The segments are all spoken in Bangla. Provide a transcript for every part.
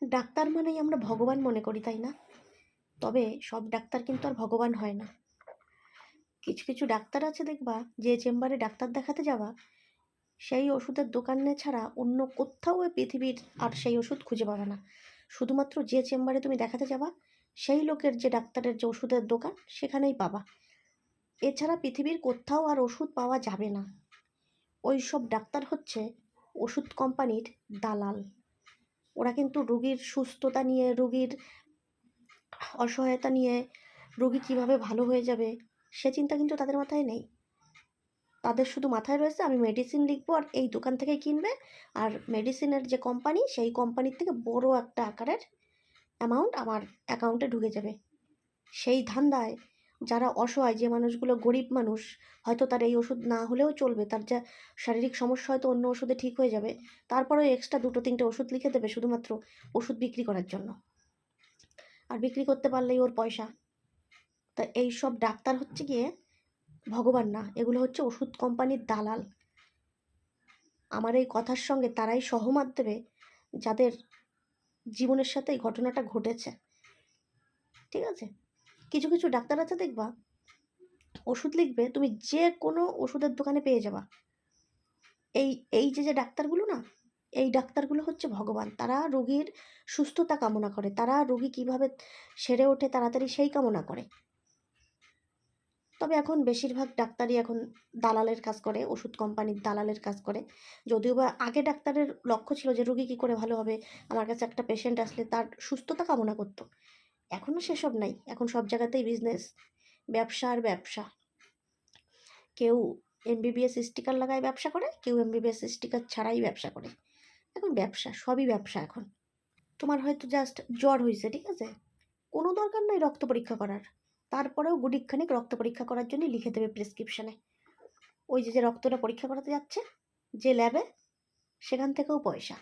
ডাক্তার মানেই আমরা ভগবান মনে করি, তাই না? তবে সব ডাক্তার কিন্তু আর ভগবান হয় না। কিছু কিছু ডাক্তার আছে দেখবা, যে চেম্বারে ডাক্তার দেখাতে যাবা, সেই ওষুধের দোকানে ছাড়া অন্য কোথাও এই পৃথিবীর আর সেই ওষুধ খুঁজে পাবে না। শুধুমাত্র যে চেম্বারে তুমি দেখাতে যাবা, সেই লোকের যে ডাক্তারের যে ওষুধের দোকান, সেখানেই পাবা। এছাড়া পৃথিবীর কোথাও আর ওষুধ পাওয়া যাবে না। ওই সব ডাক্তার হচ্ছে ওষুধ কোম্পানির দালাল। ওরা কিন্তু রোগীর সুস্থতা নিয়ে, রোগীর অসহায়তা নিয়ে, রোগী কীভাবে ভালো হয়ে যাবে সে চিন্তা কিন্তু তাদের মাথায় নেই। তাদের শুধু মাথায় রয়েছে আমি মেডিসিন লিখবো আর এই দোকান থেকে কিনবে, আর মেডিসিনের যে কোম্পানি, সেই কোম্পানির থেকে বড় একটা আকারের অ্যামাউন্ট আমার অ্যাকাউন্টে ঢুকে যাবে। সেই ধান্দায় যারা অসহায়, যে মানুষগুলো গরিব মানুষ, হয়তো তার এই ওষুধ না হলেও চলবে, তার যা শারীরিক সমস্যা হয়তো অন্য ওষুধে ঠিক হয়ে যাবে, তারপরেও এক্সট্রা 2-3টে ওষুধ লিখে দেবে শুধুমাত্র ওষুধ বিক্রি করার জন্য। আর বিক্রি করতে পারলেই ওর পয়সা। তা এই সব ডাক্তার হচ্ছে গিয়ে ভগবান না, এগুলো হচ্ছে ওষুধ কোম্পানির দালাল। আমার এই কথার সঙ্গে তারাই সহমত দেবে যাদের জীবনের সাথে এই ঘটনাটা ঘটেছে। ঠিক আছে? কিছু কিছু ডাক্তার আছে দেখবা, ওষুধ লিখবে, তুমি যে কোনো ওষুধের দোকানে পেয়ে যাবা। এই এই যে যে ডাক্তারগুলো না, এই ডাক্তারগুলো হচ্ছে ভগবান। তারা রোগীর সুস্থতা কামনা করে, তারা রোগী কিভাবে সেরে ওঠে তাড়াতাড়ি সেই কামনা করে। তবে এখন বেশিরভাগ ডাক্তারই এখন দালালের কাজ করে, ওষুধ কোম্পানির দালালের কাজ করে। যদিও বা আগে ডাক্তারের লক্ষ্য ছিল যে রোগী কী করে ভালো হবে, আমার কাছে একটা পেশেন্ট আসলে তার সুস্থতা কামনা করতো। এখনও সেসব নাই, এখন সব জায়গাতেই বিজনেস, ব্যবসা আর ব্যবসা। কেউ এমবিবিএস স্টিকার লাগায় ব্যবসা করে, কেউ এমবিবিএস স্টিকার ছাড়াই ব্যবসা করে। এখন ব্যবসা, সবই ব্যবসা এখন। তোমার হয়তো জাস্ট জ্বর হয়েছে, ঠিক আছে, কোনো দরকার নাই রক্ত পরীক্ষা করার, তারপরেও গুটিকখানিক রক্ত পরীক্ষা করার জন্য লিখে দেবে প্রেসক্রিপশানে। ওই যে যে রক্তটা পরীক্ষা করাতে যাচ্ছে যে ল্যাবে, সেখান থেকেও পয়সা।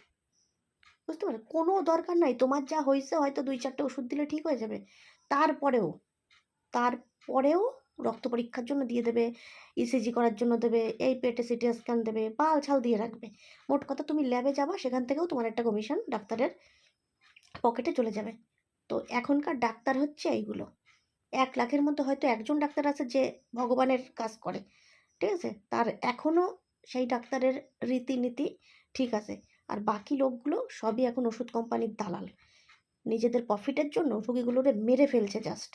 বুঝতে পারো, কোনো দরকার নাই, তোমার যা হয়েছে হয়তো 2-4টে ওষুধ দিলে ঠিক হয়ে যাবে, তারপরেও তারপরেও রক্ত পরীক্ষার জন্য দিয়ে দেবে, ইসিজি করার জন্য দেবে, এই পেটে সিটি স্ক্যান দেবে, বাল ছাল দিয়ে রাখবে। মোট কথা, তুমি ল্যাবে যাবা, সেখান থেকেও তোমার একটা কমিশন ডাক্তারের পকেটে চলে যাবে। তো এখনকার ডাক্তার হচ্ছে এইগুলো। 1 লাখের মধ্যে হয়তো একজন ডাক্তার আছে যে ভগবানের কাজ করে, ঠিক আছে, তার এখনও সেই ডাক্তারের রীতিনীতি ঠিক আছে। আর বাকি লোকগুলো সবই এখন ওষুধ কোম্পানির দালাল, নিজেদের প্রফিটের জন্য রোগীগুলোরে মেরে ফেলছে জাস্ট।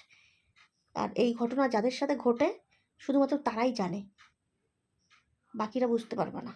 আর এই ঘটনা যাদের সাথে ঘটে শুধুমাত্র তারাই জানে, বাকিরা বুঝতে পারবে না।